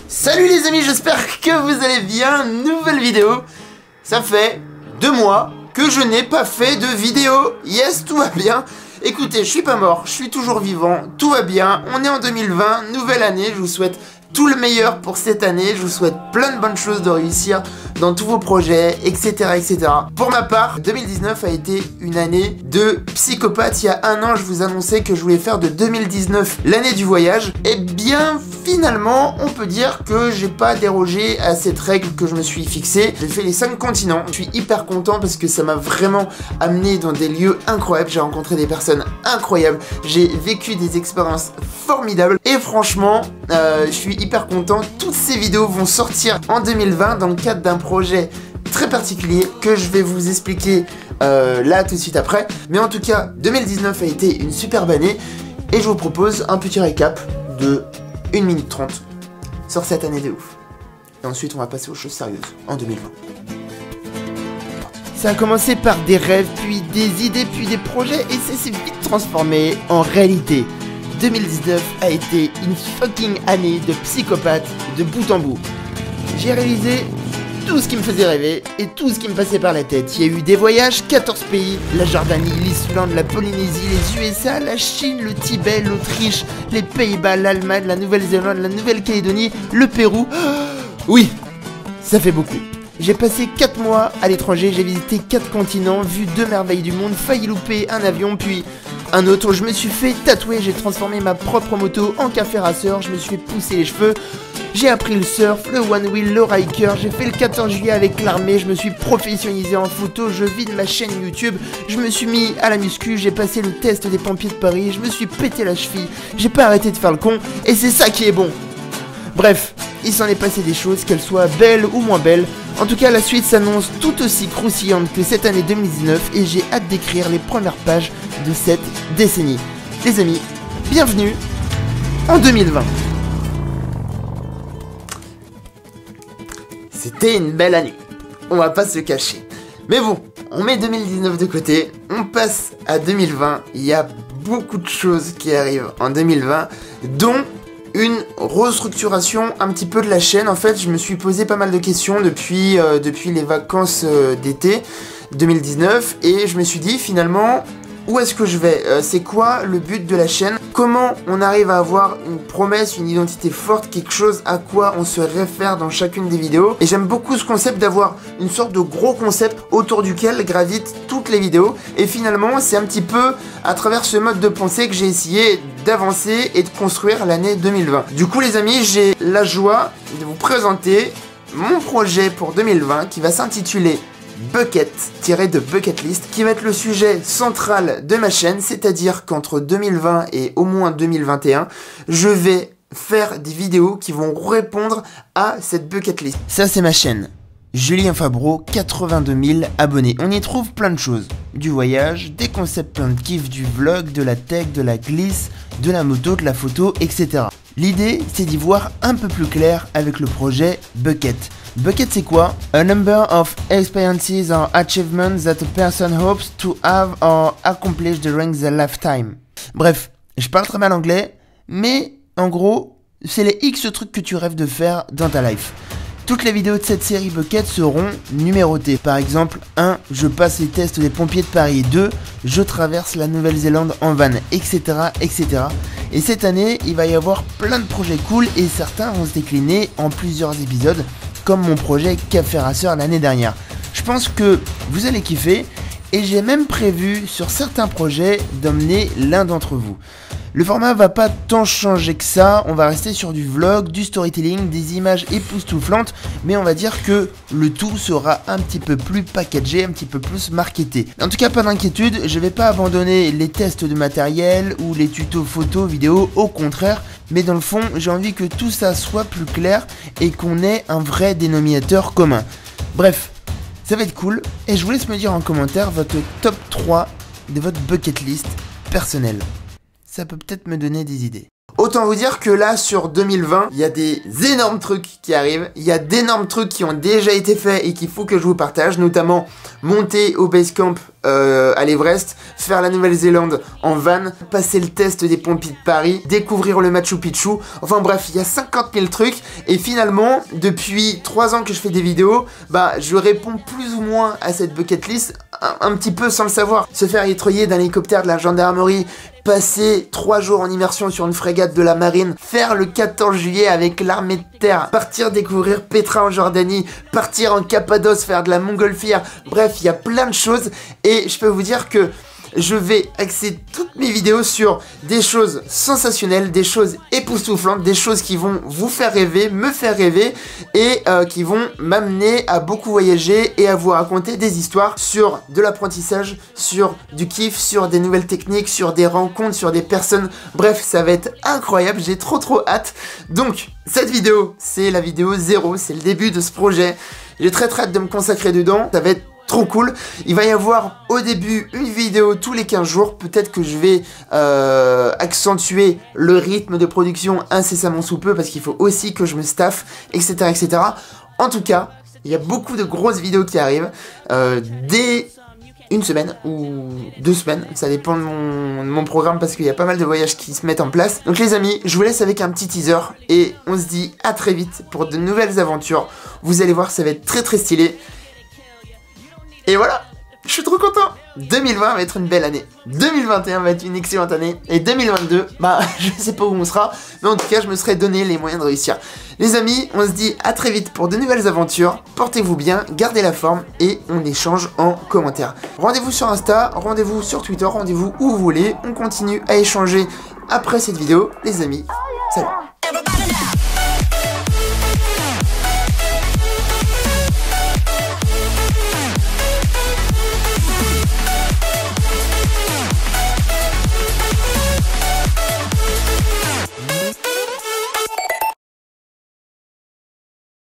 Salut les amis, j'espère que vous allez bien. Nouvelle vidéo. Ça fait 2 mois que je n'ai pas fait de vidéo. Yes, tout va bien. Écoutez, je suis pas mort, je suis toujours vivant, tout va bien. On est en 2020, nouvelle année, je vous souhaite tout le meilleur pour cette année. Je vous souhaite plein de bonnes choses, de réussir dans tous vos projets, etc. etc. Pour ma part, 2019 a été une année de psychopathe. Il y a 1 an, je vous annonçais que je voulais faire de 2019 l'année du voyage. Et bien, finalement, on peut dire que j'ai pas dérogé à cette règle que je me suis fixée. J'ai fait les 5 continents. Je suis hyper content parce que ça m'a vraiment amené dans des lieux incroyables. J'ai rencontré des personnes incroyables. J'ai vécu des expériences formidables. Et franchement, je suis hyper content. Toutes ces vidéos vont sortir en 2020 dans le cadre d'un projet très particulier que je vais vous expliquer là tout de suite après. Mais en tout cas, 2019 a été une superbe année et je vous propose un petit récap de 1 minute 30 sur cette année de ouf. Et ensuite, on va passer aux choses sérieuses en 2020. Ça a commencé par des rêves, puis des idées, puis des projets et ça s'est vite transformé en réalité. 2019 a été une fucking année de psychopathe de bout en bout. J'ai réalisé tout ce qui me faisait rêver et tout ce qui me passait par la tête. Il y a eu des voyages, 14 pays, la Jordanie, l'Islande, la Polynésie, les USA, la Chine, le Tibet, l'Autriche, les Pays-Bas, l'Allemagne, la Nouvelle-Zélande, la Nouvelle-Calédonie, le Pérou. Oui, ça fait beaucoup. J'ai passé 4 mois à l'étranger, j'ai visité 4 continents, vu 2 merveilles du monde, failli louper un avion, puis un autre. Je me suis fait tatouer, j'ai transformé ma propre moto en café racer, je me suis fait pousser les cheveux, j'ai appris le surf, le one wheel, le riker, j'ai fait le 14 juillet avec l'armée, je me suis professionnalisé en photo, je vide ma chaîne YouTube, je me suis mis à la muscu, j'ai passé le test des pompiers de Paris, je me suis pété la cheville, j'ai pas arrêté de faire le con, et c'est ça qui est bon. Bref, il s'en est passé des choses, qu'elles soient belles ou moins belles. En tout cas, la suite s'annonce tout aussi croustillante que cette année 2019 et j'ai hâte d'écrire les premières pages de cette décennie. Les amis, bienvenue en 2020. C'était une belle année, on va pas se cacher. Mais bon, on met 2019 de côté, on passe à 2020. Il y a beaucoup de choses qui arrivent en 2020, dont une restructuration un petit peu de la chaîne. En fait, je me suis posé pas mal de questions depuis les vacances d'été 2019 et je me suis dit finalement où est-ce que je vais, c'est quoi le but de la chaîne, comment on arrive à avoir une promesse, une identité forte, quelque chose à quoi on se réfère dans chacune des vidéos. Et j'aime beaucoup ce concept d'avoir une sorte de gros concept autour duquel gravitent toutes les vidéos. Et finalement, c'est un petit peu à travers ce mode de pensée que j'ai essayé d'avancer et de construire l'année 2020. Du coup les amis, j'ai la joie de vous présenter mon projet pour 2020 qui va s'intituler Bucket, tiré de Bucket List, qui va être le sujet central de ma chaîne, c'est-à-dire qu'entre 2020 et au moins 2021, je vais faire des vidéos qui vont répondre à cette Bucket List. Ça c'est ma chaîne, Julien Fabreau, 82 000 abonnés. On y trouve plein de choses, du voyage, des concepts plein de kiff, du vlog, de la tech, de la glisse, de la moto, de la photo, etc. L'idée c'est d'y voir un peu plus clair avec le projet Bucket. Bucket c'est quoi? A number of experiences or achievements that a person hopes to have or accomplish during their lifetime. Bref, je parle très mal anglais, mais en gros, c'est les X trucs que tu rêves de faire dans ta life. Toutes les vidéos de cette série Bucket seront numérotées. Par exemple, 1. Je passe les tests des pompiers de Paris. 2. Je traverse la Nouvelle-Zélande en van, etc., etc. Et cette année, il va y avoir plein de projets cool et certains vont se décliner en plusieurs épisodes, comme mon projet Café Racer l'année dernière. Je pense que vous allez kiffer et j'ai même prévu sur certains projets d'emmener l'un d'entre vous. Le format va pas tant changer que ça, on va rester sur du vlog, du storytelling, des images époustouflantes, mais on va dire que le tout sera un petit peu plus packagé, un petit peu plus marketé. En tout cas, pas d'inquiétude, je vais pas abandonner les tests de matériel ou les tutos photos, vidéos, au contraire, mais dans le fond, j'ai envie que tout ça soit plus clair et qu'on ait un vrai dénominateur commun. Bref, ça va être cool, et je vous laisse me dire en commentaire votre top 3 de votre bucket list personnelle. Ça peut peut-être me donner des idées. Autant vous dire que là, sur 2020, il y a des énormes trucs qui arrivent, il y a d'énormes trucs qui ont déjà été faits et qu'il faut que je vous partage, notamment monter au basecamp à l'Everest, faire la Nouvelle-Zélande en van, passer le test des pompiers de Paris, découvrir le Machu Picchu, enfin bref, il y a 50 000 trucs, et finalement, depuis 3 ans que je fais des vidéos, bah je réponds plus ou moins à cette bucket list, un petit peu sans le savoir. Se faire étreuiller d'un hélicoptère de la gendarmerie, passer 3 jours en immersion sur une frégate de la marine, faire le 14 juillet avec l'armée de terre, partir découvrir Petra en Jordanie, partir en Cappadoce, faire de la montgolfière, bref, il y a plein de choses, et je peux vous dire que je vais axer toutes mes vidéos sur des choses sensationnelles, des choses époustouflantes, des choses qui vont vous faire rêver, me faire rêver et qui vont m'amener à beaucoup voyager et à vous raconter des histoires sur de l'apprentissage, sur du kiff, sur des nouvelles techniques, sur des rencontres, sur des personnes. Bref, ça va être incroyable, j'ai trop hâte. Donc, cette vidéo, c'est la vidéo 0, c'est le début de ce projet. J'ai très hâte de me consacrer dedans, ça va être trop cool. Il va y avoir au début une vidéo tous les 15 jours. Peut-être que je vais accentuer le rythme de production incessamment sous peu parce qu'il faut aussi que je me staffe, etc. etc. En tout cas, il y a beaucoup de grosses vidéos qui arrivent dès une semaine ou 2 semaines. Ça dépend de mon programme parce qu'il y a pas mal de voyages qui se mettent en place. Donc les amis, je vous laisse avec un petit teaser et on se dit à très vite pour de nouvelles aventures. Vous allez voir, ça va être très stylé. Et voilà, je suis trop content. 2020 va être une belle année, 2021 va être une excellente année, et 2022, bah je sais pas où on sera, mais en tout cas je me serais donné les moyens de réussir. Les amis, on se dit à très vite pour de nouvelles aventures, portez-vous bien, gardez la forme, et on échange en commentaire. Rendez-vous sur Insta, rendez-vous sur Twitter, rendez-vous où vous voulez, on continue à échanger après cette vidéo, les amis.